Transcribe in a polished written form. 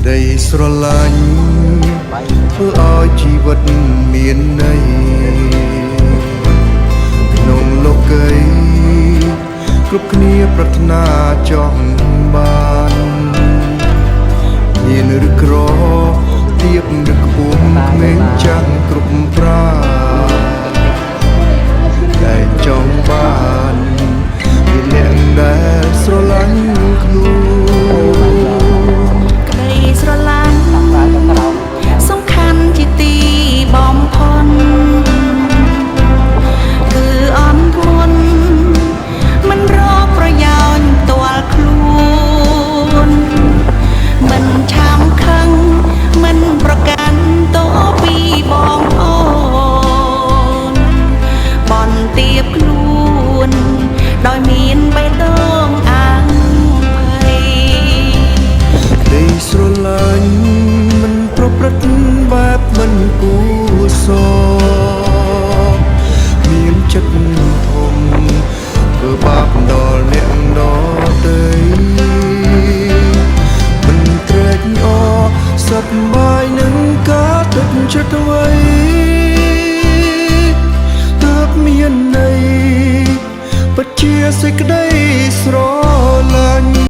ដីស្រឡាញ់ធ្វើឲ្យជីវិតមានន័យក្នុងលោកីគ្រប់គ្នាប្រាថ្នាចង់បានមានឬក្រទៀបឬខ្ពស់ក្មេងចាំងគ្រប់ប្រាតែចង់បានមានអ្នកដែលស្រឡាញ់ខ្លួនក្តីស្រឡាញ់សំខាន់ជាទីបំផុតគឺអន់ធន់មិនរកប្រយោជន៍ផ្ទាល់ខ្លួនមិនឆាំខឹងមិនប្រកាន់តួពីបងប្អូនបនទៀបខ្លួនដោយមានបេះដូងអាំងភ័យក្តីស្រឡាញ់មិនប្រព្រឹត្តបែបមិនគួរសមានចិត្តធំធ្វើបាបដល់អ្នកដទៃមិនត្រេកអរសប្បាយនឹងការទឹកចិត្តអ្វីទើបមានន័យពិតជាសេចក្តីស្រឡាញ់